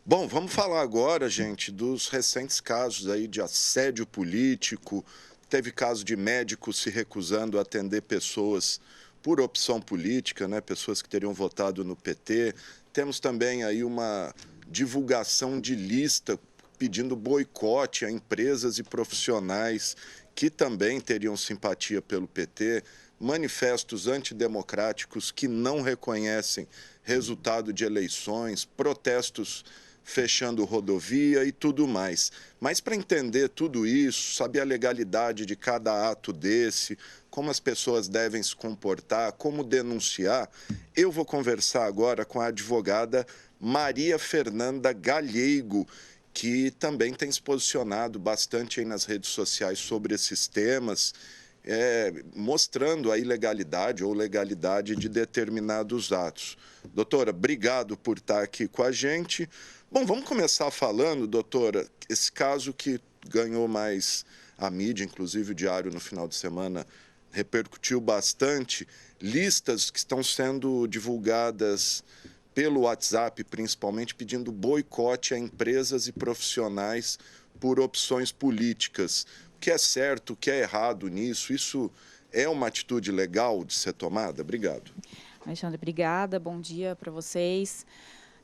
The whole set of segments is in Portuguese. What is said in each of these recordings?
Bom, vamos falar agora, gente, dos recentes casos aí de assédio político. Teve caso de médicos se recusando a atender pessoas por opção política, né? Pessoas que teriam votado no PT. Temos também aí uma divulgação de lista pedindo boicote a empresas e profissionais que também teriam simpatia pelo PT, manifestos antidemocráticos que não reconhecem resultado de eleições, protestos fechando rodovia e tudo mais. Mas para entender tudo isso, saber a legalidade de cada ato desse, como as pessoas devem se comportar, como denunciar, eu vou conversar agora com a advogada Maria Fernanda Galheigo, que também tem se posicionado bastante aí nas redes sociais sobre esses temas, mostrando a ilegalidade ou legalidade de determinados atos. Doutora, obrigado por estar aqui com a gente. Bom, vamos começar falando, doutora, esse caso que ganhou mais a mídia, inclusive o Diário no final de semana repercutiu bastante, listas que estão sendo divulgadas pelo WhatsApp, principalmente, pedindo boicote a empresas e profissionais por opções políticas. O que é certo, o que é errado nisso? Isso é uma atitude legal de ser tomada? Obrigado. Alexandre, obrigada. Bom dia para vocês.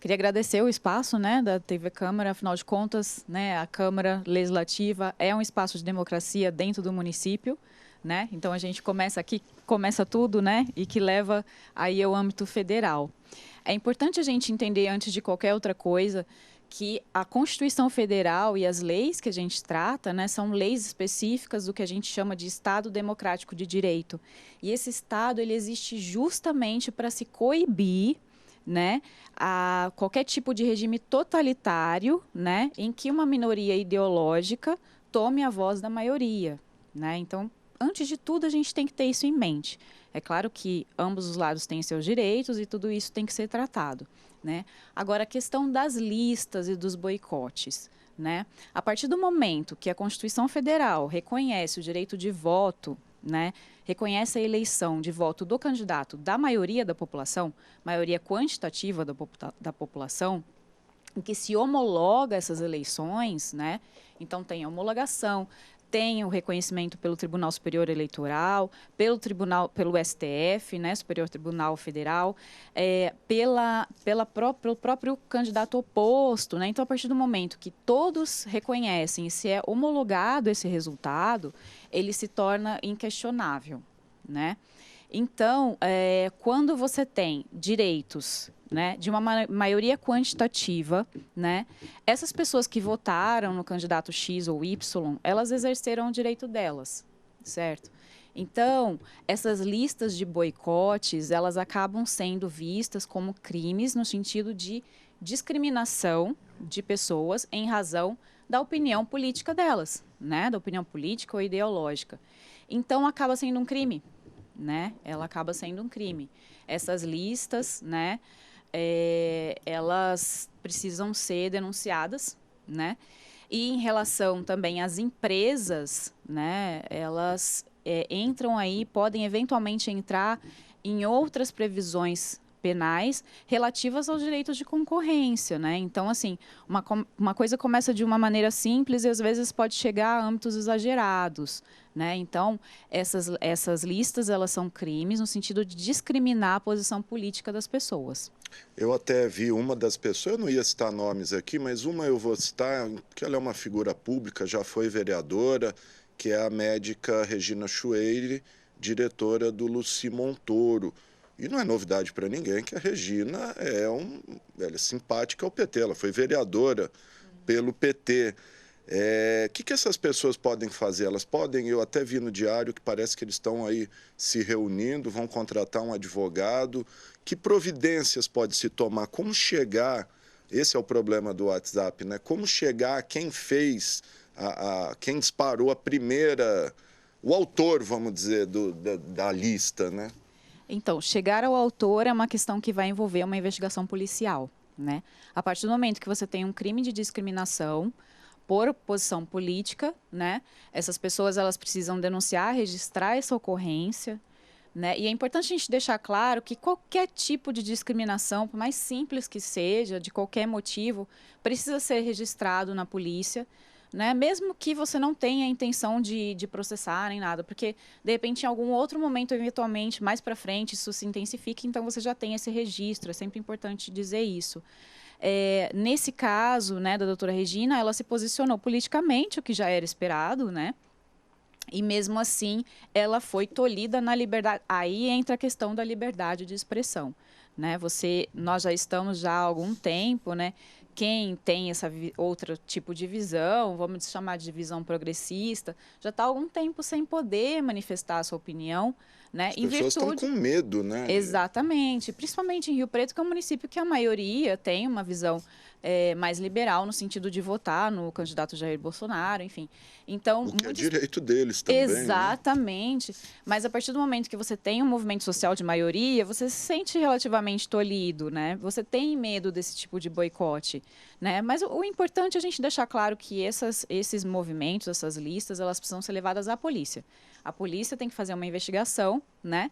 Queria agradecer o espaço, né, da TV Câmara. Afinal de contas, né, a Câmara Legislativa é um espaço de democracia dentro do município, né? Então a gente começa aqui, começa tudo, né, e que leva aí ao âmbito federal. É importante a gente entender, antes de qualquer outra coisa, que a Constituição Federal e as leis que a gente trata, né, são leis específicas do que a gente chama de Estado Democrático de Direito. E esse Estado ele existe justamente para se coibir, né, a qualquer tipo de regime totalitário, né, em que uma minoria ideológica tome a voz da maioria, né? Então, antes de tudo, a gente tem que ter isso em mente. É claro que ambos os lados têm seus direitos e tudo isso tem que ser tratado, né? Agora, a questão das listas e dos boicotes, né? A partir do momento que a Constituição Federal reconhece o direito de voto, né, reconhece a eleição de voto do candidato da maioria da população, maioria quantitativa da população, em que se homologa essas eleições, né? Então tem a homologação, tem o reconhecimento pelo Tribunal Superior Eleitoral, pelo STF, né, Superior Tribunal Federal, pelo próprio candidato oposto, né? Então, a partir do momento que todos reconhecem e se é homologado esse resultado, ele se torna inquestionável, né? Então, quando você tem direitos, né, de uma maioria quantitativa, né, essas pessoas que votaram no candidato X ou Y, elas exerceram o direito delas, certo? Então, essas listas de boicotes, elas acabam sendo vistas como crimes no sentido de discriminação de pessoas em razão da opinião política delas, né, da opinião política ou ideológica. Então, acaba sendo um crime, né? Ela acaba sendo um crime. Essas listas, né? Elas precisam ser denunciadas, né? E em relação também às empresas, né? Elas entram aí, podem eventualmente entrar em outras previsões penais relativas aos direitos de concorrência, né? Então, assim, uma coisa começa de uma maneira simples e às vezes pode chegar a âmbitos exagerados, né? Então, essas listas, elas são crimes no sentido de discriminar a posição política das pessoas. Eu até vi uma das pessoas, eu não ia citar nomes aqui, mas uma eu vou citar, que ela é uma figura pública, já foi vereadora, que é a médica Regina Chueire, diretora do Luci Montoro. E não é novidade para ninguém que a Regina ela é simpática ao PT, ela foi vereadora pelo PT. Que essas pessoas podem fazer? Elas podem, eu até vi no diário que parece que eles estão aí se reunindo, vão contratar um advogado. Que providências pode se tomar? Como chegar? Esse é o problema do WhatsApp, né? Como chegar a quem fez, quem disparou a primeira, o autor, vamos dizer, da lista, né? Então, chegar ao autor é uma questão que vai envolver uma investigação policial, né? A partir do momento que você tem um crime de discriminação por posição política, né? Essas pessoas elas precisam denunciar, registrar essa ocorrência, né? E é importante a gente deixar claro que qualquer tipo de discriminação, por mais simples que seja, de qualquer motivo, precisa ser registrado na polícia, né? Mesmo que você não tenha a intenção de processar nem nada, porque de repente em algum outro momento, eventualmente, mais para frente, isso se intensifica, então você já tem esse registro. É sempre importante dizer isso. Nesse caso, né, da doutora Regina, ela se posicionou politicamente, o que já era esperado, né? E mesmo assim, ela foi tolhida na liberdade. Aí entra a questão da liberdade de expressão, né? Nós já estamos já há algum tempo, né? Quem tem essa outro tipo de visão, vamos chamar de visão progressista, já está há algum tempo sem poder manifestar a sua opinião, né? As pessoas estão com medo, né? Exatamente, principalmente em Rio Preto, que é um município que a maioria tem uma visão mais liberal no sentido de votar no candidato Jair Bolsonaro, enfim. Então, O que é direito deles também, exatamente. Né? Mas a partir do momento que você tem um movimento social de maioria, você se sente relativamente tolhido, né? Você tem medo desse tipo de boicote, né? Mas o importante é a gente deixar claro que esses movimentos, essas listas, elas precisam ser levadas à polícia. A polícia tem que fazer uma investigação, né?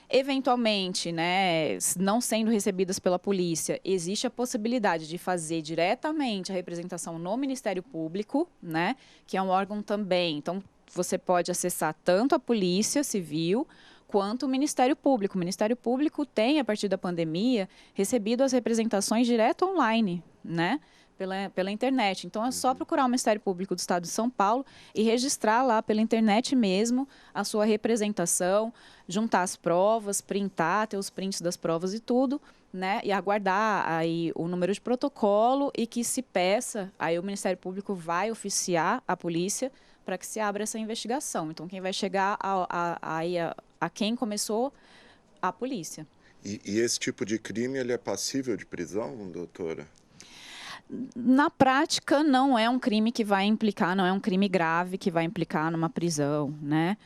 Eventualmente, né, não sendo recebidas pela polícia, existe a possibilidade de fazer diretamente a representação no Ministério Público, né, que é um órgão também. Então, você pode acessar tanto a Polícia Civil quanto o Ministério Público. O Ministério Público tem, a partir da pandemia, recebido as representações direto online, né? Pela internet. Então, é só procurar o Ministério Público do Estado de São Paulo e registrar lá pela internet mesmo a sua representação, juntar as provas, printar, ter os prints das provas e tudo, né? E aguardar aí o número de protocolo e que se peça, aí o Ministério Público vai oficiar a polícia para que se abra essa investigação. Então, quem vai chegar a quem começou? A polícia. E esse tipo de crime, ele é passível de prisão, doutora? Na prática, não é um crime que vai implicar, não é um crime grave que vai implicar numa prisão, né?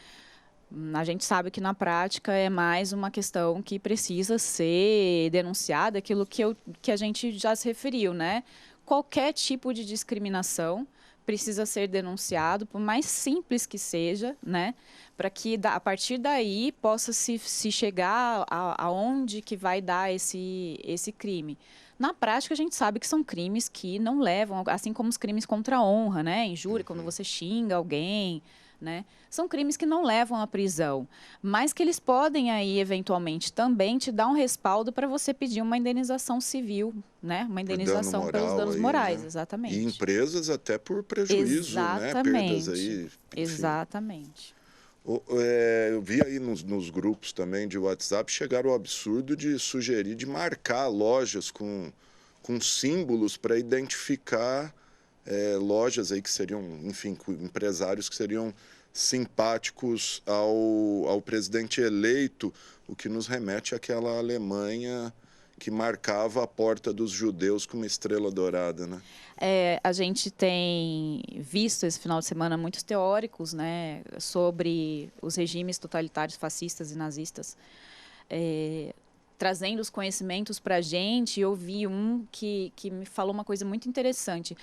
A gente sabe que na prática é mais uma questão que precisa ser denunciada, aquilo que a gente já se referiu, né? Qualquer tipo de discriminação precisa ser denunciado, por mais simples que seja, né? Para que a partir daí possa se chegar aonde que vai dar esse crime. Na prática, a gente sabe que são crimes que não levam, assim como os crimes contra a honra, né? Injúria, quando você xinga alguém, né? São crimes que não levam à prisão, mas que eles podem aí, eventualmente, também te dar um respaldo para você pedir uma indenização civil, né? Uma indenização pelos danos morais, né? Exatamente. E empresas até por prejuízo, né? Perdas aí. Enfim. Exatamente. Eu vi aí nos grupos também de WhatsApp, chegaram ao absurdo de sugerir de marcar lojas com símbolos para identificar lojas aí que seriam, enfim, empresários que seriam simpáticos ao presidente eleito, o que nos remete àquela Alemanha que marcava a porta dos judeus com uma estrela dourada, né? A gente tem visto esse final de semana muitos teóricos, né, sobre os regimes totalitários, fascistas e nazistas, trazendo os conhecimentos para a gente. Eu vi um que me falou uma coisa muito interessante.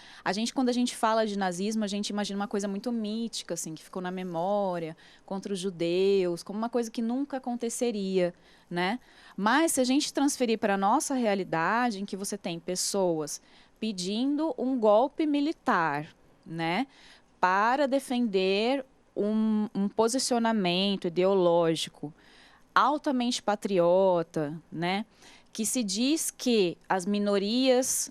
Quando a gente fala de nazismo, a gente imagina uma coisa muito mítica, assim, que ficou na memória, contra os judeus, como uma coisa que nunca aconteceria, né? Mas se a gente transferir para a nossa realidade, em que você tem pessoas pedindo um golpe militar, né, para defender um posicionamento ideológico altamente patriota, né, que se diz que as minorias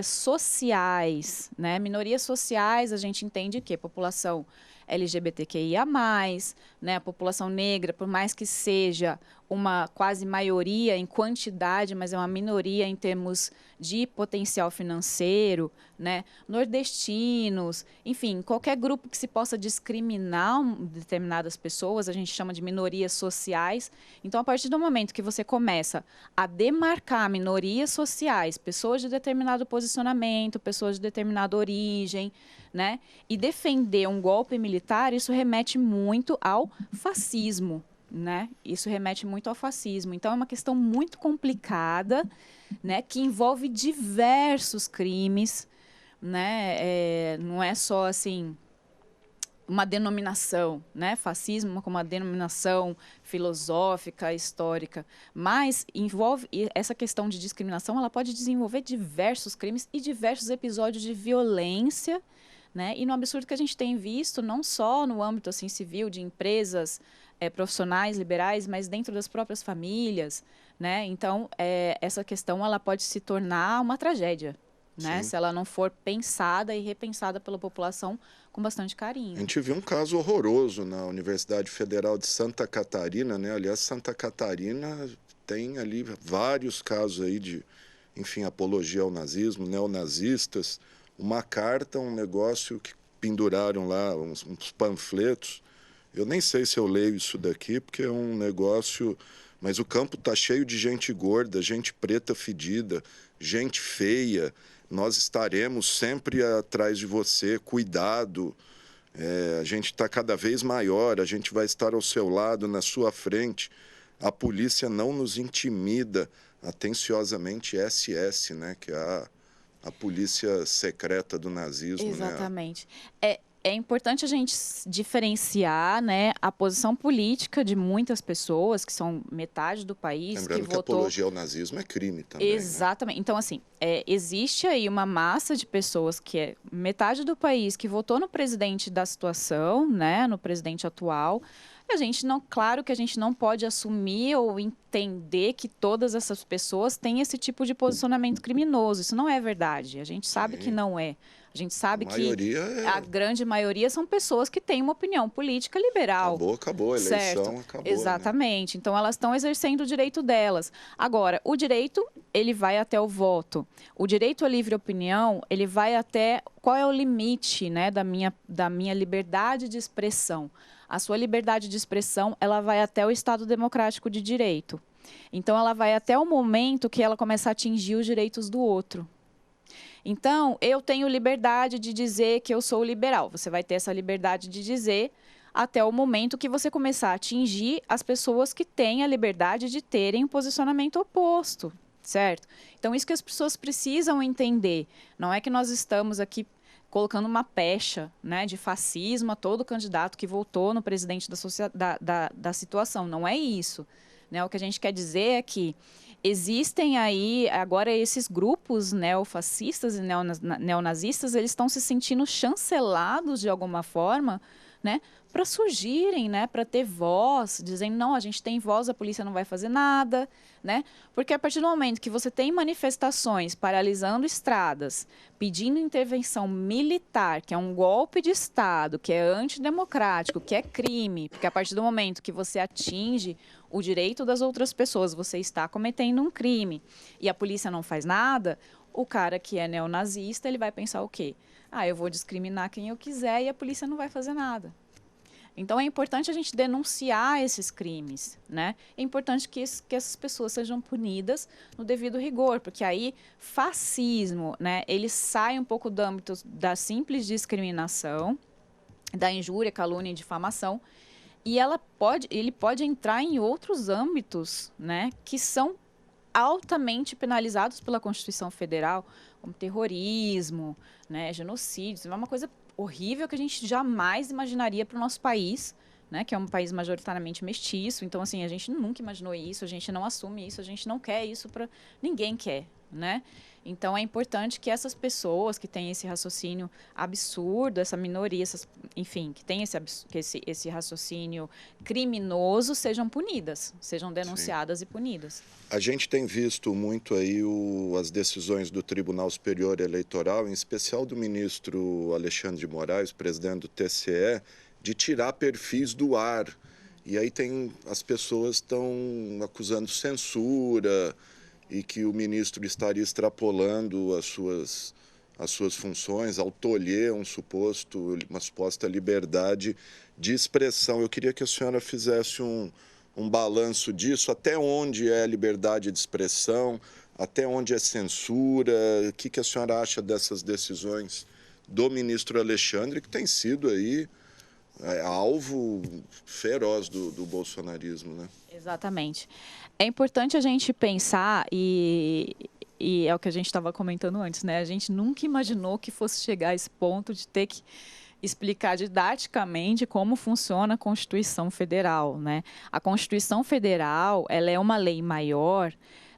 sociais, né, minorias sociais a gente entende que a população LGBTQIA+, né, a população negra, por mais que seja uma quase maioria em quantidade, mas é uma minoria em termos de potencial financeiro, né, nordestinos, enfim, qualquer grupo que se possa discriminar determinadas pessoas, a gente chama de minorias sociais. Então, a partir do momento que você começa a demarcar minorias sociais, pessoas de determinado posicionamento, pessoas de determinada origem, né, e defender um golpe militar, isso remete muito ao fascismo, né? Isso remete muito ao fascismo. Então, é uma questão muito complicada, né, que envolve diversos crimes, né? Não é só assim uma denominação, né? Fascismo como uma denominação filosófica, histórica, mas envolve essa questão de discriminação, ela pode desenvolver diversos crimes e diversos episódios de violência, né? E no absurdo que a gente tem visto, não só no âmbito assim civil de empresas profissionais liberais, mas dentro das próprias famílias, né? Então, essa questão ela pode se tornar uma tragédia, né? Se ela não for pensada e repensada pela população com bastante carinho. A gente viu um caso horroroso na Universidade Federal de Santa Catarina, né? Aliás, Santa Catarina tem ali vários casos aí de, enfim, apologia ao nazismo, neonazistas. Uma carta, um negócio que penduraram lá, uns panfletos. Eu nem sei se eu leio isso daqui, porque é um negócio... Mas o campo está cheio de gente gorda, gente preta fedida, gente feia. Nós estaremos sempre atrás de você, cuidado. A gente está cada vez maior, a gente vai estar ao seu lado, na sua frente. A polícia não nos intimida. Atenciosamente, SS, né? Que é a polícia secreta do nazismo. Exatamente. Né? É importante a gente diferenciar, né, a posição política de muitas pessoas, que são metade do país, lembrando que apologia ao nazismo é crime também. Exatamente. Né? Então, assim, existe aí uma massa de pessoas que é metade do país que votou no presidente da situação, né, no presidente atual. E a gente não, claro que a gente não pode assumir ou entender que todas essas pessoas têm esse tipo de posicionamento criminoso. Isso não é verdade. A gente sabe que não é. A gente sabe que a grande maioria são pessoas que têm uma opinião política liberal. Acabou, a eleição certo? Acabou. Exatamente. Né? Então, elas estão exercendo o direito delas. Agora, o direito, ele vai até o voto. O direito à livre opinião, ele vai até... Qual é o limite, né, da minha liberdade de expressão? A sua liberdade de expressão, ela vai até o Estado Democrático de Direito. Então, ela vai até o momento que ela começa a atingir os direitos do outro. Então, eu tenho liberdade de dizer que eu sou liberal. Você vai ter essa liberdade de dizer até o momento que você começar a atingir as pessoas que têm a liberdade de terem um posicionamento oposto, certo? Então, isso que as pessoas precisam entender. Não é que nós estamos aqui colocando uma pecha, né, de fascismo a todo candidato que votou no presidente da situação. Não é isso. Né? O que a gente quer dizer é que existem aí, agora, esses grupos neofascistas e neonazistas, eles estão se sentindo chancelados de alguma forma, né, para surgirem, né, para ter voz, dizendo, não, a gente tem voz, a polícia não vai fazer nada, né? Porque a partir do momento que você tem manifestações paralisando estradas, pedindo intervenção militar, que é um golpe de Estado, que é antidemocrático, que é crime, porque a partir do momento que você atinge o direito das outras pessoas, você está cometendo um crime, e a polícia não faz nada, o cara que é neonazista, ele vai pensar o quê? Eu vou discriminar quem eu quiser e a polícia não vai fazer nada. Então, é importante a gente denunciar esses crimes, né? É importante que essas pessoas sejam punidas no devido rigor, porque aí fascismo, né, ele sai um pouco do âmbito da simples discriminação, da injúria, calúnia e difamação, e ele pode entrar em outros âmbitos, né, que são altamente penalizados pela Constituição Federal, como terrorismo, né, genocídio. É uma coisa horrível que a gente jamais imaginaria para o nosso país, né, que é um país majoritariamente mestiço. Então, assim, a gente nunca imaginou isso, a gente não assume isso, a gente não quer isso para... Ninguém quer, né? Então, é importante que essas pessoas que têm esse raciocínio absurdo, essa minoria, enfim, que tem esse raciocínio criminoso, sejam punidas, sejam denunciadas. Sim. E punidas. A gente tem visto muito aí as decisões do Tribunal Superior Eleitoral, em especial do ministro Alexandre de Moraes, presidente do TCE, de tirar perfis do ar. E aí as pessoas estão acusando censura, e que o ministro estaria extrapolando as suas funções ao tolher uma suposta liberdade de expressão. Eu queria que a senhora fizesse um balanço disso, até onde é liberdade de expressão, até onde é censura, o que a senhora acha dessas decisões do ministro Alexandre, que tem sido aí alvo feroz do bolsonarismo, né? Exatamente. É importante a gente pensar e e é o que a gente estava comentando antes, né? A gente nunca imaginou que fosse chegar a esse ponto de ter que explicar didaticamente como funciona a Constituição Federal, né? A Constituição Federal, ela é uma lei maior,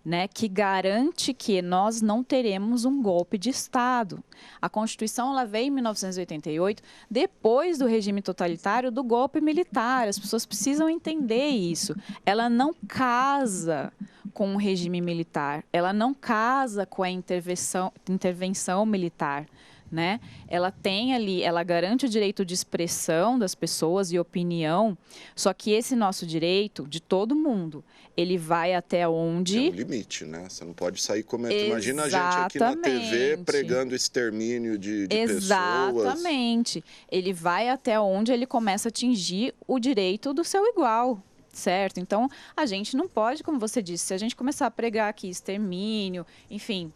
né, que garante que nós não teremos um golpe de Estado. A Constituição ela veio em 1988, depois do regime totalitário do golpe militar. As pessoas precisam entender isso. Ela não casa com o regime militar, ela não casa com a intervenção militar. Né? Ela tem ali, ela garante o direito de expressão das pessoas e opinião, só que esse nosso direito, de todo mundo, ele vai até onde... Tem um limite, né? Você não pode sair comentando. Imagina a gente aqui na TV pregando extermínio de pessoas. Exatamente. Ele vai até onde ele começa a atingir o direito do seu igual. Certo? Então, a gente não pode, como você disse, se a gente começar a pregar aqui extermínio, enfim...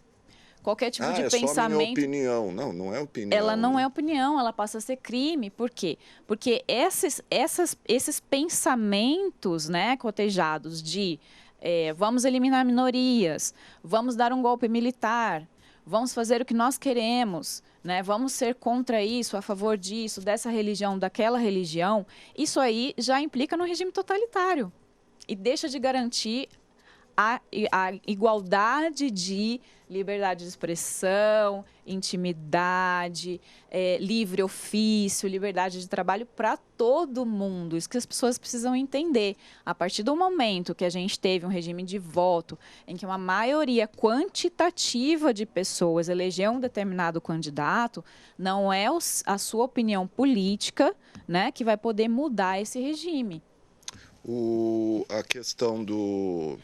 Qualquer tipo de pensamento... Só minha opinião. Não, não é opinião. Ela não é opinião, ela passa a ser crime. Por quê? Porque esses pensamentos, né, cotejados de vamos eliminar minorias, vamos dar um golpe militar, vamos fazer o que nós queremos, né, vamos ser contra isso, a favor disso, dessa religião, daquela religião, isso aí já implica no regime totalitário e deixa de garantir a igualdade de liberdade de expressão, intimidade, livre ofício, liberdade de trabalho para todo mundo. Isso que as pessoas precisam entender. A partir do momento que a gente teve um regime de voto em que uma maioria quantitativa de pessoas elegeu um determinado candidato, não é a sua opinião política, né, que vai poder mudar esse regime. A questão do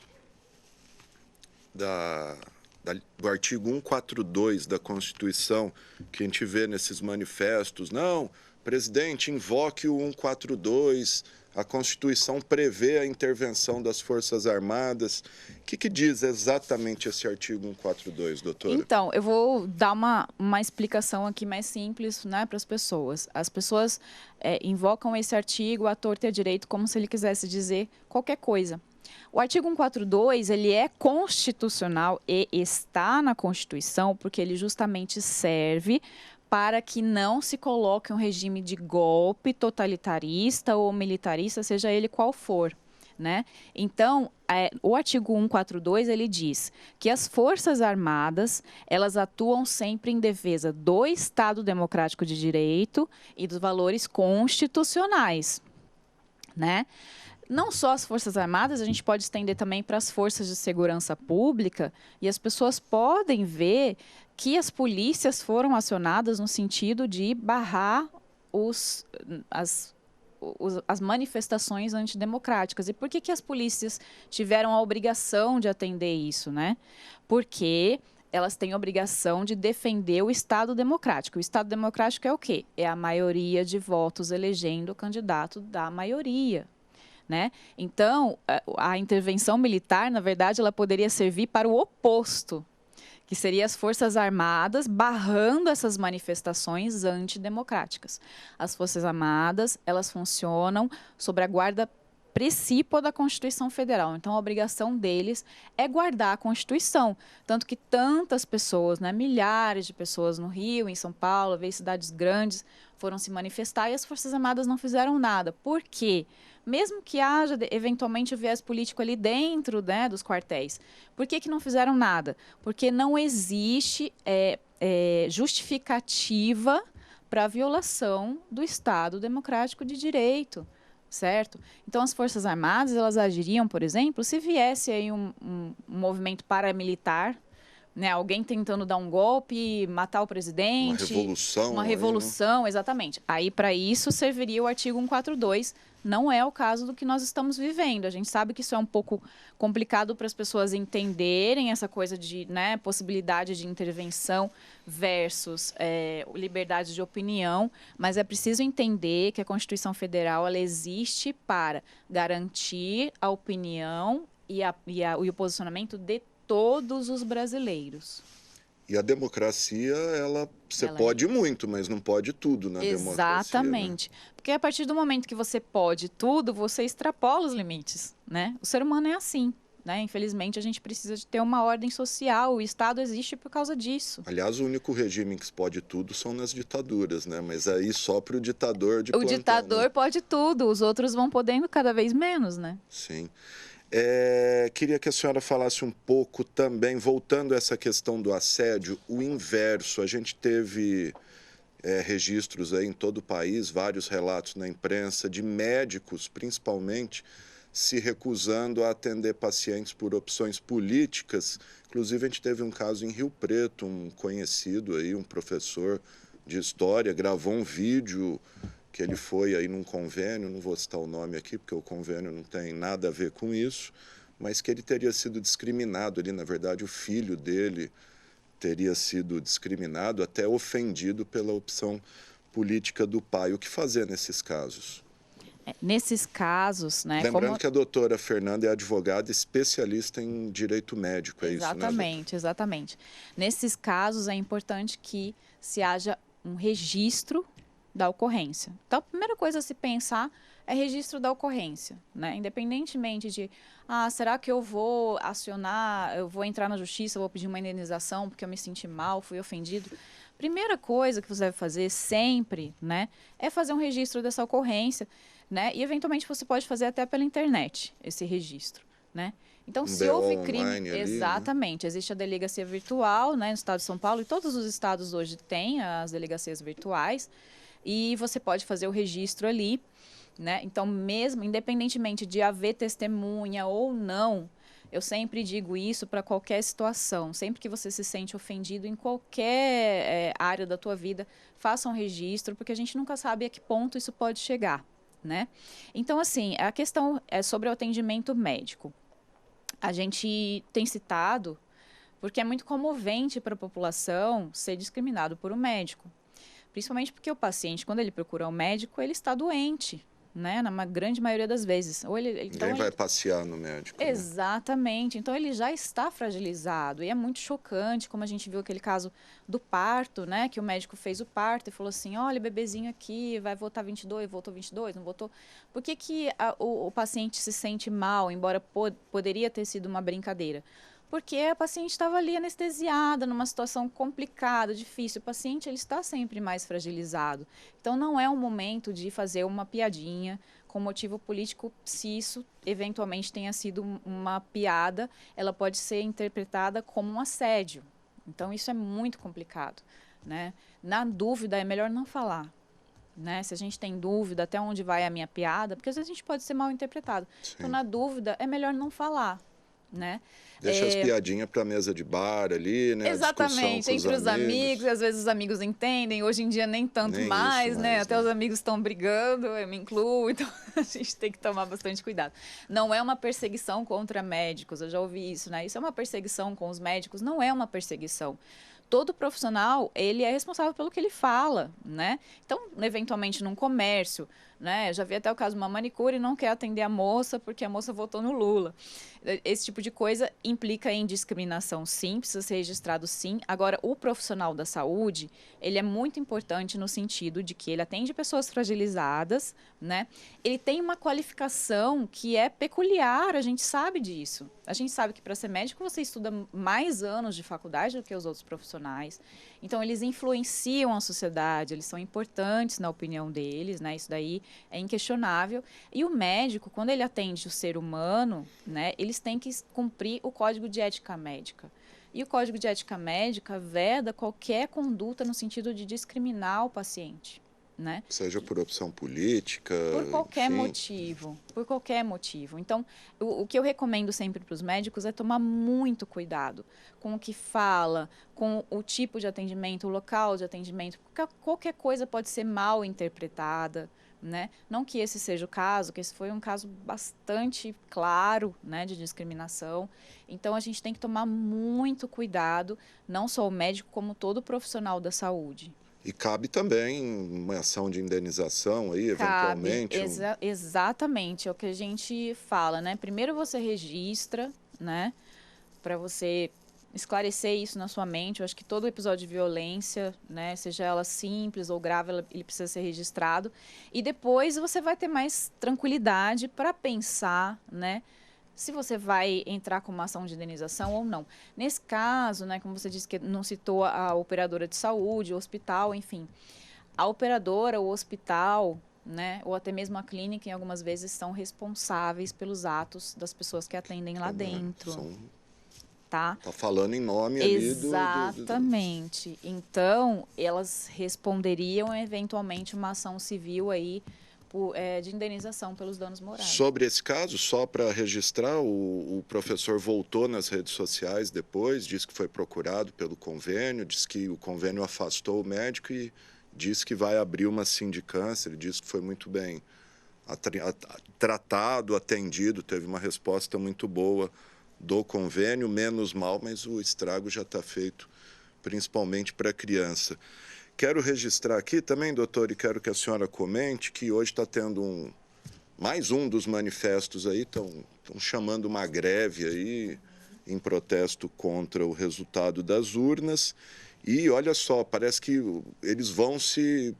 artigo 142 da Constituição, que a gente vê nesses manifestos, não, presidente, invoque o 142, a Constituição prevê a intervenção das Forças Armadas. O que diz exatamente esse artigo 142, doutora? Então, eu vou dar uma explicação aqui mais simples, né, para as pessoas. As pessoas invocam esse artigo à torta e à direito como se ele quisesse dizer qualquer coisa. O artigo 142, ele é constitucional e está na Constituição porque ele justamente serve para que não se coloque um regime de golpe totalitarista ou militarista, seja ele qual for, né? Então, o artigo 142, ele diz que as Forças Armadas, elas atuam sempre em defesa do Estado Democrático de Direito e dos valores constitucionais, né? Não só as Forças Armadas, a gente pode estender também para as forças de segurança pública, e as pessoas podem ver que as polícias foram acionadas no sentido de barrar as manifestações antidemocráticas. E por que as polícias tiveram a obrigação de atender isso, né? Porque elas têm a obrigação de defender o Estado democrático. O Estado democrático é o quê? É a maioria de votos elegendo o candidato da maioria. Né? Então, a intervenção militar, na verdade, ela poderia servir para o oposto, que seria as Forças Armadas barrando essas manifestações antidemocráticas. As Forças Armadas, elas funcionam sob a guarda precípua da Constituição Federal. Então, a obrigação deles é guardar a Constituição. Tanto que tantas pessoas, né, milhares de pessoas no Rio, em São Paulo, em cidades grandes, foram se manifestar e as Forças Armadas não fizeram nada. Por quê? Mesmo que haja, eventualmente, o viés político ali dentro, né, dos quartéis. Por que não fizeram nada? Porque não existe justificativa para a violação do Estado Democrático de Direito, certo? Então, as Forças Armadas, elas agiriam, por exemplo, se viesse aí um movimento paramilitar, né, alguém tentando dar um golpe, matar o presidente. Uma revolução. Uma revolução, né? Exatamente. Aí, para isso, serviria o artigo 142. Não é o caso do que nós estamos vivendo. A gente sabe que isso é um pouco complicado para as pessoas entenderem essa coisa de, né, possibilidade de intervenção versus liberdade de opinião, mas é preciso entender que a Constituição Federal ela existe para garantir a opinião e o posicionamento de todos os brasileiros. E a democracia, você pode muito, mas não pode tudo na democracia. Exatamente. Né? Porque a partir do momento que você pode tudo, você extrapola os limites, né? O ser humano é assim. né? Infelizmente, a gente precisa de ter uma ordem social. O Estado existe por causa disso. Aliás, o único regime que pode tudo são nas ditaduras, né? Mas aí só para o ditador de O plantão, ditador né? pode tudo, os outros vão podendo cada vez menos, né? Sim. Queria que a senhora falasse um pouco também, voltando a essa questão do assédio, o inverso. A gente teve registros aí em todo o país, vários relatos na imprensa de médicos, principalmente, se recusando a atender pacientes por opções políticas. Inclusive, a gente teve um caso em Rio Preto, um conhecido aí, um professor de história, gravou um vídeo que ele foi aí num convênio, não vou citar o nome aqui, porque o convênio não tem nada a ver com isso, mas que ele teria sido discriminado ali, na verdade, o filho dele teria sido discriminado, até ofendido pela opção política do pai. O que fazer nesses casos? Nesses casos, né? Lembrando que a doutora Fernanda é advogada especialista em direito médico, é isso, né? Exatamente, exatamente. Nesses casos é importante que se haja um registro da ocorrência. Então, a primeira coisa a se pensar é registro da ocorrência, né? Independentemente de, será que eu vou acionar, eu vou entrar na justiça, eu vou pedir uma indenização porque eu me senti mal, fui ofendido. Primeira coisa que você deve fazer sempre, né, é fazer um registro dessa ocorrência, né? E eventualmente você pode fazer até pela internet esse registro, né? Então, se BO houve crime, online ali, exatamente, né? existe a delegacia virtual, né, no estado de São Paulo, e todos os estados hoje têm as delegacias virtuais, e você pode fazer o registro ali, né? Então, mesmo, independentemente de haver testemunha ou não, eu sempre digo isso para qualquer situação. Sempre que você se sente ofendido em qualquer área da tua vida, faça um registro, porque a gente nunca sabe a que ponto isso pode chegar, né? Então, assim, a questão é sobre o atendimento médico. A gente tem citado, porque é muito comovente para a população ser discriminado por um médico. Principalmente porque o paciente, quando ele procura um médico, ele está doente, né? Na grande maioria das vezes. Ninguém vai passear no médico, né? Exatamente. Então, ele já está fragilizado. E é muito chocante, como a gente viu aquele caso do parto, né? Que o médico fez o parto e falou assim, olha, bebezinho aqui, vai voltar 22, voltou 22, não voltou. Por que o paciente se sente mal, embora poderia ter sido uma brincadeira? Porque a paciente estava ali anestesiada, numa situação complicada, difícil. O paciente ele está sempre mais fragilizado. Então, não é um momento de fazer uma piadinha com motivo político. Se isso eventualmente tenha sido uma piada, ela pode ser interpretada como um assédio. Então, isso é muito complicado, né? Na dúvida, é melhor não falar. Né? Se a gente tem dúvida até onde vai a minha piada, porque às vezes a gente pode ser mal interpretado. Sim. Então, na dúvida, é melhor não falar. Né? Deixa as piadinhas para a mesa de bar ali, né? Exatamente, entre os amigos, às vezes os amigos entendem, hoje em dia nem tanto nem mais, né? Mais, até né? Os amigos estão brigando, eu me incluo, então a gente tem que tomar bastante cuidado. Não é uma perseguição contra médicos, eu já ouvi isso, né? Isso é uma perseguição com os médicos, não é uma perseguição. Todo profissional, ele é responsável pelo que ele fala, né? Então, eventualmente, num comércio, né? Eu já vi até o caso de uma manicure não quer atender a moça porque a moça votou no Lula. Esse tipo de coisa implica em discriminação, sim, precisa ser registrado, sim. Agora, o profissional da saúde, ele é muito importante no sentido de que ele atende pessoas fragilizadas, né? Ele tem uma qualificação que é peculiar, a gente sabe disso. A gente sabe que para ser médico você estuda mais anos de faculdade do que os outros profissionais. Então, eles influenciam a sociedade, eles são importantes na opinião deles, né? Isso daí é inquestionável. E o médico, quando ele atende o ser humano, né? Eles têm que cumprir o Código de Ética Médica. E o Código de Ética Médica veda qualquer conduta no sentido de discriminar o paciente. Né? Seja por opção política, por qualquer enfim. motivo, por qualquer motivo. Então, o que eu recomendo sempre para os médicos é tomar muito cuidado com o que fala, com o tipo de atendimento, o local de atendimento, porque qualquer coisa pode ser mal interpretada, né? Não que esse seja o caso, que esse foi um caso bastante claro, né, de discriminação. Então, a gente tem que tomar muito cuidado, não só o médico, como todo profissional da saúde. E cabe também uma ação de indenização aí, eventualmente. Exatamente, é o que a gente fala, né? Primeiro você registra, né? Para você esclarecer isso na sua mente. Eu acho que todo episódio de violência, né? Seja ela simples ou grave, ele precisa ser registrado. E depois você vai ter mais tranquilidade para pensar, né? se você vai entrar com uma ação de indenização ou não. Nesse caso, né, como você disse que não citou a operadora de saúde, o hospital, enfim, a operadora, o hospital, né, ou até mesmo a clínica, em algumas vezes, são responsáveis pelos atos das pessoas que atendem lá dentro. Tá falando em nome ali Exatamente. Então, elas responderiam eventualmente uma ação civil aí de indenização pelos danos morais. Sobre esse caso, só para registrar, o professor voltou nas redes sociais depois, disse que foi procurado pelo convênio, disse que o convênio afastou o médico e disse que vai abrir uma sindicância. Ele disse que foi muito bem tratado, atendido, teve uma resposta muito boa do convênio, menos mal, mas o estrago já está feito, principalmente para a criança. Quero registrar aqui também, doutor, e quero que a senhora comente que hoje está tendo mais um dos manifestos aí, estão chamando uma greve aí em protesto contra o resultado das urnas. E olha só, parece que eles vão se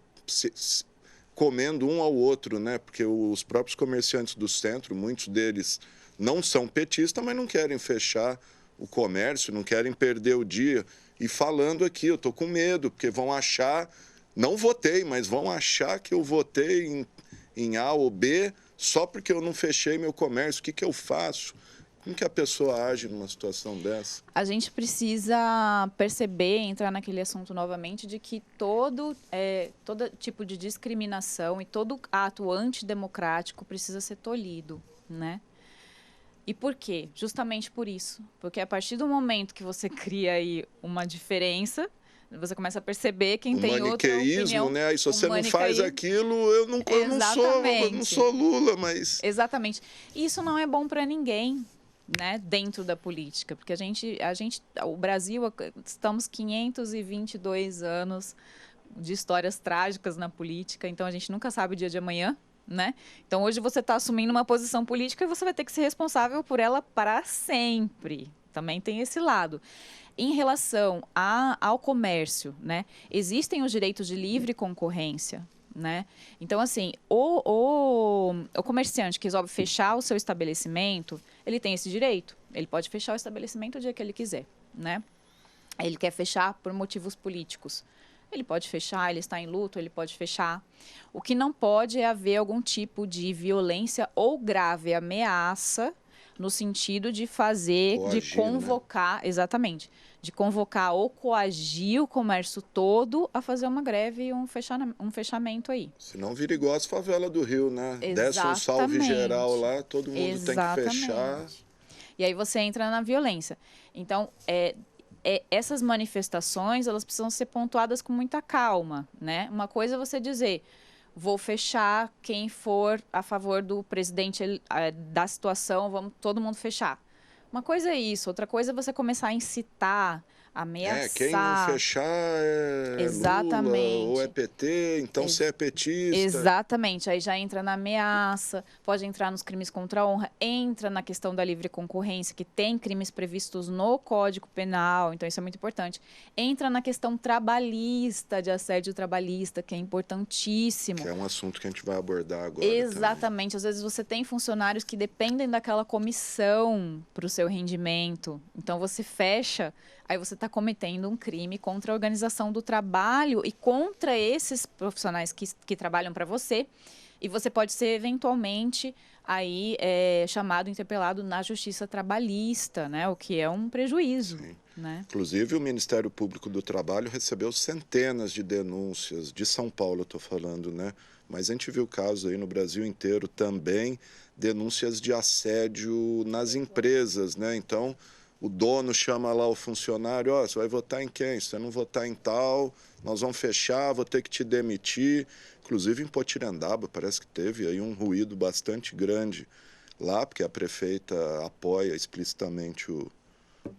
comendo um ao outro, né? Porque os próprios comerciantes do centro, muitos deles não são petistas, mas não querem fechar o comércio, não querem perder o dia. E falando aqui, eu estou com medo, porque vão achar, não votei, mas vão achar que eu votei em A ou B só porque eu não fechei meu comércio. O que eu faço? Como que a pessoa age numa situação dessa? A gente precisa perceber, entrar naquele assunto novamente, de que todo tipo de discriminação e todo ato antidemocrático precisa ser tolhido, né? E por quê? Justamente por isso. Porque a partir do momento que você cria aí uma diferença, você começa a perceber quem tem outra opinião. Né? Aí se você não faz aquilo, eu não sou Lula, mas... Exatamente. E isso não é bom para ninguém, né, dentro da política. Porque o Brasil, estamos 522 anos de histórias trágicas na política, então a gente nunca sabe o dia de amanhã. Né? Então, hoje você está assumindo uma posição política e você vai ter que ser responsável por ela para sempre. Também tem esse lado. Em relação ao comércio, né? Existem os direitos de livre concorrência. Né? Então, assim, o comerciante que resolve fechar o seu estabelecimento, ele tem esse direito. Ele pode fechar o estabelecimento o dia que ele quiser. Né? Ele quer fechar por motivos políticos. Ele pode fechar, ele está em luto, ele pode fechar. O que não pode é haver algum tipo de violência ou grave ameaça no sentido de coagir, de convocar, né? Exatamente, de convocar ou coagir o comércio todo a fazer uma greve e um fechamento aí. Senão vira igual as favelas do Rio, né? Exatamente. Desce um salve geral lá, todo mundo tem que fechar. E aí você entra na violência. Então, essas manifestações, elas precisam ser pontuadas com muita calma, né? Uma coisa é você dizer, vou fechar quem for a favor do presidente da situação, vamos todo mundo fechar. Uma coisa é isso, outra coisa é você começar a incitar, ameaçar. Quem não fechar é Exatamente. Lula ou é PT, então você é petista. Exatamente, aí já entra na ameaça, pode entrar nos crimes contra a honra, entra na questão da livre concorrência, que tem crimes previstos no Código Penal, então isso é muito importante. Entra na questão trabalhista, de assédio trabalhista, que é importantíssimo. Que é um assunto que a gente vai abordar agora. Exatamente, às vezes você tem funcionários que dependem daquela comissão para o seu rendimento, então você fecha, aí você está cometendo um crime contra a organização do trabalho e contra esses profissionais que trabalham para você. E você pode ser, eventualmente, aí, chamado, interpelado na justiça trabalhista, né? O que é um prejuízo. Né? Inclusive, o Ministério Público do Trabalho recebeu centenas de denúncias, de São Paulo, eu estou falando, né? Mas a gente viu casos aí no Brasil inteiro também, denúncias de assédio nas empresas, né? Então, o dono chama lá o funcionário, você vai votar em quem? Se você não votar em tal, nós vamos fechar, vou ter que te demitir. Inclusive em Potirendaba, parece que teve aí um ruído bastante grande lá, porque a prefeita apoia explicitamente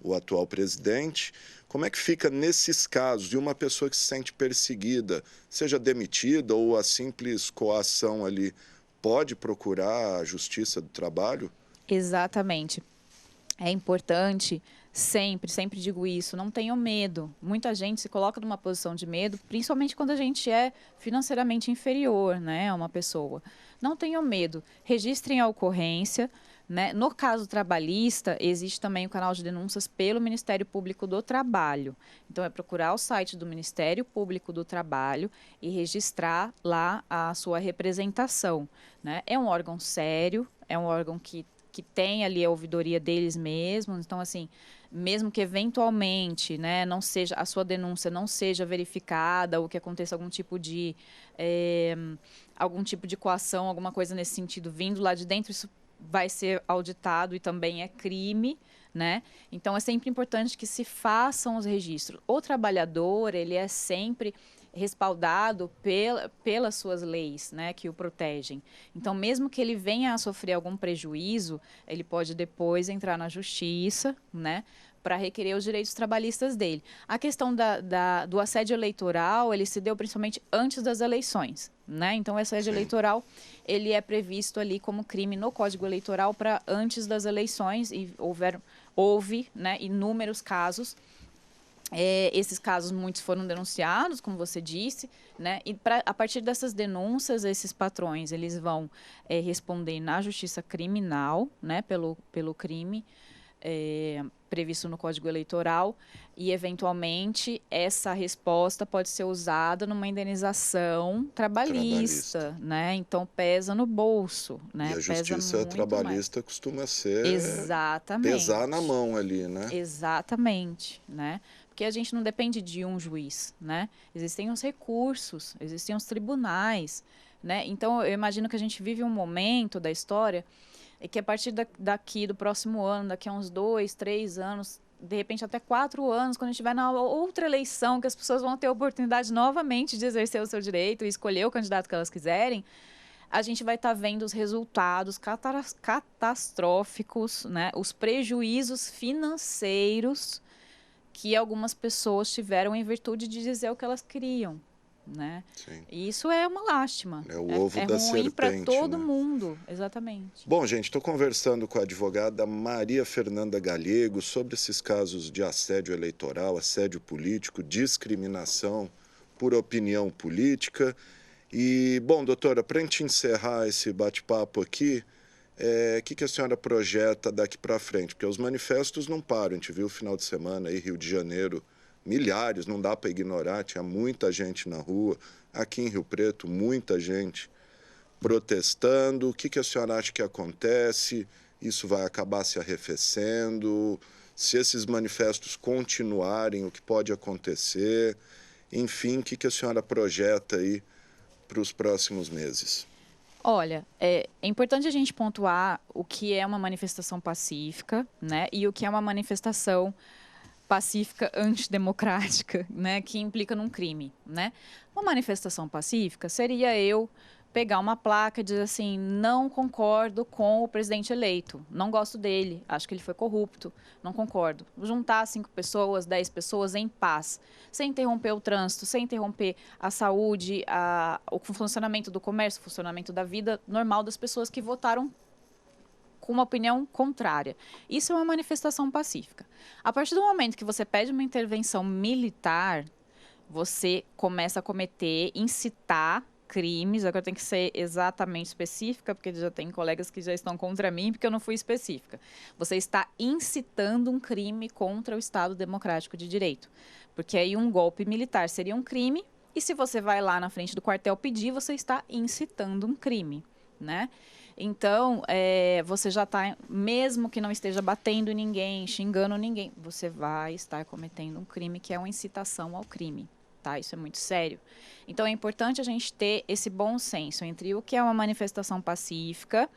o atual presidente. Como é que fica nesses casos de uma pessoa que se sente perseguida, seja demitida ou a simples coação ali, pode procurar a Justiça do Trabalho? Exatamente. É importante, sempre digo isso, não tenham medo. Muita gente se coloca numa posição de medo, principalmente quando a gente é financeiramente inferior, né, a uma pessoa. Não tenham medo, registrem a ocorrência, né? No caso trabalhista, existe também o canal de denúncias pelo Ministério Público do Trabalho. Então, é procurar o site do Ministério Público do Trabalho e registrar lá a sua representação, né? É um órgão sério, é um órgão que tem ali a ouvidoria deles mesmos. Então, assim, mesmo que eventualmente, né, não seja, a sua denúncia não seja verificada ou que aconteça algum tipo de coação, alguma coisa nesse sentido vindo lá de dentro, isso vai ser auditado e também é crime, né? Então, é sempre importante que se façam os registros. O trabalhador, ele é sempre respaldado pelas suas leis, né, que o protegem. Então, mesmo que ele venha a sofrer algum prejuízo, ele pode depois entrar na justiça, né, para requerer os direitos trabalhistas dele. A questão do assédio eleitoral, ele se deu principalmente antes das eleições, né? Então, o assédio eleitoral, ele é previsto ali como crime no Código Eleitoral para antes das eleições, e houve, né, inúmeros casos. Esses casos, muitos foram denunciados, como você disse, né? E a partir dessas denúncias, esses patrões, eles vão responder na justiça criminal, né? Pelo crime previsto no Código Eleitoral, e, eventualmente, essa resposta pode ser usada numa indenização trabalhista, né? Então, pesa no bolso, né? E a justiça trabalhista costuma ser pesar na mão ali, né? Exatamente, né? Porque a gente não depende de um juiz, né? Existem os recursos, existem os tribunais, né? Então, eu imagino que a gente vive um momento da história que, a partir daqui do próximo ano, daqui a uns 2, 3 anos, de repente até 4 anos, quando a gente estiver na outra eleição, que as pessoas vão ter a oportunidade novamente de exercer o seu direito e escolher o candidato que elas quiserem, a gente vai estar vendo os resultados catastróficos, né? Os prejuízos financeiros que algumas pessoas tiveram em virtude de dizer o que elas queriam, né? Sim. E isso é uma lástima. É o ovo da serpente. É ruim para todo né? mundo, exatamente. Bom, gente, estou conversando com a advogada Maria Fernanda Galego sobre esses casos de assédio eleitoral, assédio político, discriminação por opinião política. E, bom, doutora, para a gente encerrar esse bate-papo aqui, o que a senhora projeta daqui para frente? Porque os manifestos não param. A gente viu o final de semana aí, Rio de Janeiro, milhares, não dá para ignorar, tinha muita gente na rua. Aqui em Rio Preto, muita gente protestando. O que a senhora acha que acontece? Isso vai acabar se arrefecendo? Se esses manifestos continuarem, o que pode acontecer? Enfim, o que a senhora projeta aí para os próximos meses? Olha, é importante a gente pontuar o que é uma manifestação pacífica, né, e o que é uma manifestação pacífica antidemocrática, né, que implica num crime, né? Uma manifestação pacífica seria eu pegar uma placa e dizer assim: não concordo com o presidente eleito, não gosto dele, acho que ele foi corrupto, não concordo. Juntar 5 pessoas, 10 pessoas em paz, sem interromper o trânsito, sem interromper a saúde, o funcionamento do comércio, o funcionamento da vida normal das pessoas que votaram com uma opinião contrária. Isso é uma manifestação pacífica. A partir do momento que você pede uma intervenção militar, você começa a cometer, incitar crimes. Agora tem que ser exatamente específica, porque já tem colegas que já estão contra mim, porque eu não fui específica. Você está incitando um crime contra o Estado Democrático de Direito. Porque aí um golpe militar seria um crime, e se você vai lá na frente do quartel pedir, você está incitando um crime, né? Então, você já está, mesmo que não esteja batendo em ninguém, xingando ninguém, você vai estar cometendo um crime que é uma incitação ao crime. Tá? Isso é muito sério. Então, é importante a gente ter esse bom senso entre o que é uma manifestação pacífica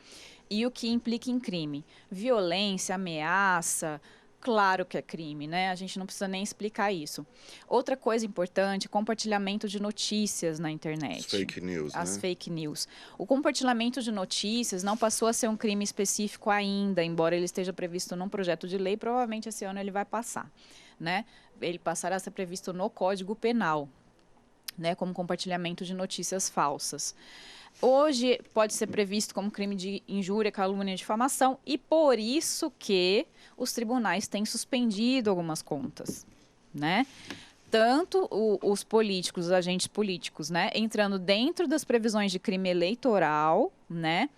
e o que implica em crime. Violência, ameaça, claro que é crime, né? A gente não precisa nem explicar isso. Outra coisa importante, compartilhamento de notícias na internet. As fake news, As né? fake news. O compartilhamento de notícias não passou a ser um crime específico ainda, embora ele esteja previsto num projeto de lei, provavelmente esse ano ele vai passar, né? Ele passará a ser previsto no Código Penal, né, como compartilhamento de notícias falsas. Hoje pode ser previsto como crime de injúria, calúnia e difamação, e por isso que os tribunais têm suspendido algumas contas, né? Tanto os políticos, os agentes políticos, né, entrando dentro das previsões de crime eleitoral, né,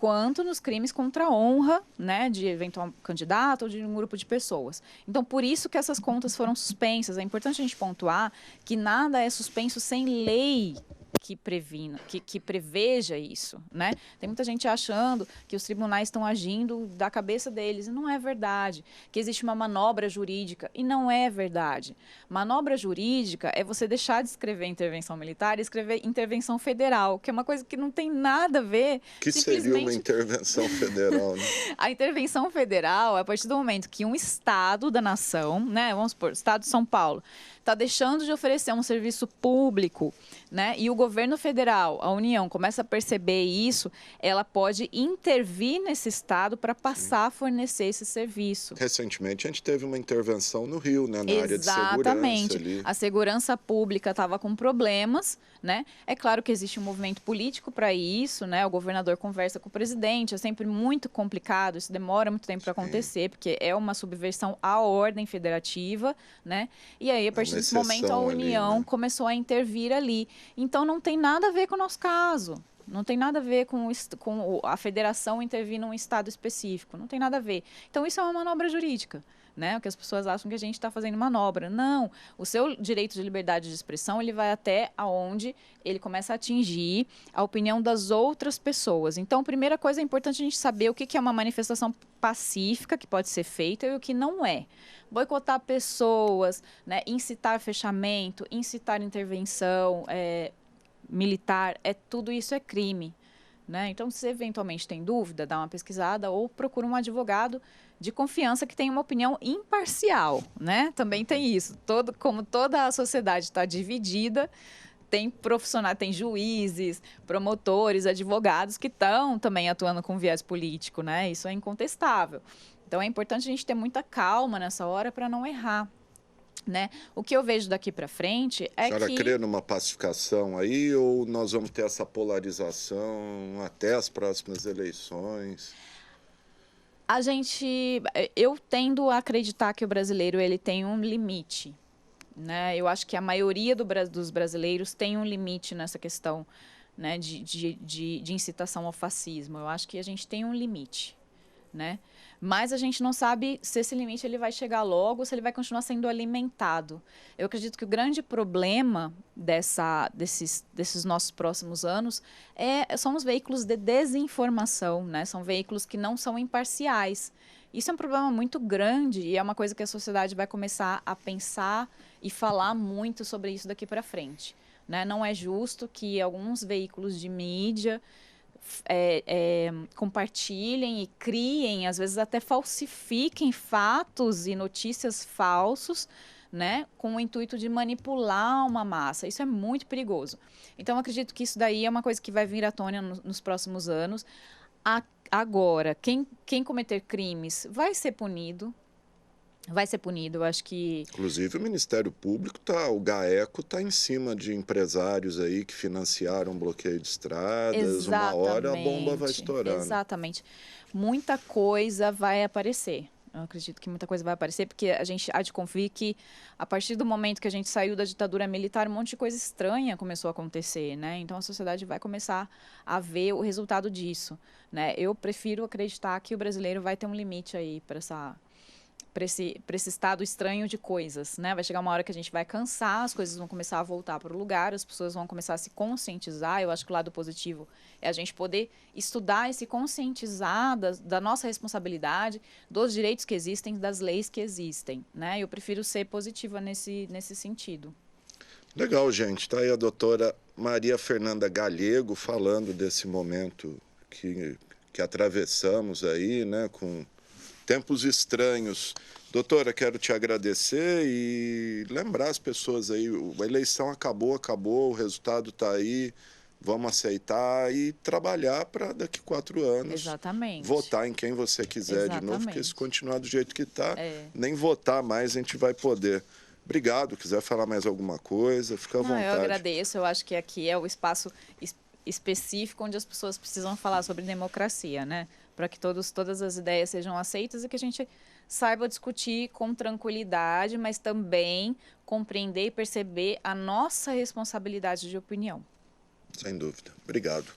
quanto nos crimes contra a honra, né, de eventual candidato ou de um grupo de pessoas. Então, por isso que essas contas foram suspensas. É importante a gente pontuar que nada é suspenso sem lei que previna, que preveja isso, né? Tem muita gente achando que os tribunais estão agindo da cabeça deles, e não é verdade. Que existe uma manobra jurídica, e não é verdade. Manobra jurídica é você deixar de escrever intervenção militar e escrever intervenção federal, que é uma coisa que não tem nada a ver. Que seria uma intervenção federal, né? A intervenção federal é a partir do momento que um estado da nação, né, vamos supor, o estado de São Paulo, está deixando de oferecer um serviço público, né, e o governo federal, a União, começa a perceber isso, ela pode intervir nesse estado para passar a fornecer esse serviço. Recentemente, a gente teve uma intervenção no Rio, né, na área de segurança. Exatamente. Ali. A segurança pública estava com problemas, né? É claro que existe um movimento político para isso, né? O governador conversa com o presidente, é sempre muito complicado, isso demora muito tempo para acontecer, porque é uma subversão à ordem federativa, né? E aí, a partir desse momento, a União ali, né, começou a intervir ali. Então, não tem nada a ver com o nosso caso. Não tem nada a ver com a federação intervir num estado específico. Não tem nada a ver. Então, isso é uma manobra jurídica, né? O que as pessoas acham que a gente está fazendo manobra. Não. O seu direito de liberdade de expressão, ele vai até aonde ele começa a atingir a opinião das outras pessoas. Então, a primeira coisa, é importante a gente saber o que é uma manifestação pacífica que pode ser feita e o que não é. Boicotar pessoas, né? Incitar fechamento, incitar intervenção militar, tudo isso é crime, né? Então, se eventualmente tem dúvida, dá uma pesquisada ou procura um advogado de confiança que tenha uma opinião imparcial, né? Também tem isso. Como toda a sociedade está dividida, tem profissionais, tem juízes, promotores, advogados que estão também atuando com viés político, né? Isso é incontestável. Então, é importante a gente ter muita calma nessa hora para não errar. Né? O que eu vejo daqui para frente é que... A senhora crê numa pacificação aí ou nós vamos ter essa polarização até as próximas eleições? Eu tendo a acreditar que o brasileiro ele tem um limite, né? Eu acho que a maioria dos brasileiros tem um limite nessa questão, né, de incitação ao fascismo. Eu acho que a gente tem um limite, né? Mas a gente não sabe se esse limite ele vai chegar logo ou se ele vai continuar sendo alimentado. Eu acredito que o grande problema desses nossos próximos anos são os veículos de desinformação, né? São veículos que não são imparciais. Isso é um problema muito grande e é uma coisa que a sociedade vai começar a pensar e falar muito sobre isso daqui para frente, né? Não é justo que alguns veículos de mídia compartilhem e criem, às vezes até falsifiquem fatos e notícias falsos, né, com o intuito de manipular uma massa. Isso é muito perigoso. Então, eu acredito que isso daí é uma coisa que vai vir à tona nos próximos anos. Agora, quem cometer crimes vai ser punido. Vai ser punido, eu acho que... Inclusive, o Ministério Público, o GAECO está em cima de empresários aí que financiaram bloqueio de estradas. Exatamente. Uma hora a bomba vai estourar. Exatamente. Muita coisa vai aparecer. Eu acredito que muita coisa vai aparecer, porque a gente há de convir que, a partir do momento que a gente saiu da ditadura militar, um monte de coisa estranha começou a acontecer, né? Então, a sociedade vai começar a ver o resultado disso, né? Eu prefiro acreditar que o brasileiro vai ter um limite aí para esse estado estranho de coisas, né? Vai chegar uma hora que a gente vai cansar, as coisas vão começar a voltar para o lugar, as pessoas vão começar a se conscientizar. Eu acho que o lado positivo é a gente poder estudar e se conscientizar da nossa responsabilidade, dos direitos que existem, das leis que existem, né? Eu prefiro ser positiva nesse sentido. Legal, gente. Tá aí a doutora Maria Fernanda Galego falando desse momento que atravessamos aí, né, com tempos estranhos. Doutora, quero te agradecer e lembrar as pessoas aí, a eleição acabou, o resultado está aí, vamos aceitar e trabalhar para daqui 4 anos Exatamente. Votar em quem você quiser. Exatamente. De novo, porque se continuar do jeito que está, nem votar mais a gente vai poder. Obrigado, quiser falar mais alguma coisa, fica à vontade. Eu agradeço, eu acho que aqui é o espaço específico onde as pessoas precisam falar sobre democracia, né? Para que todas as ideias sejam aceitas e que a gente saiba discutir com tranquilidade, mas também compreender e perceber a nossa responsabilidade de opinião. Sem dúvida. Obrigado.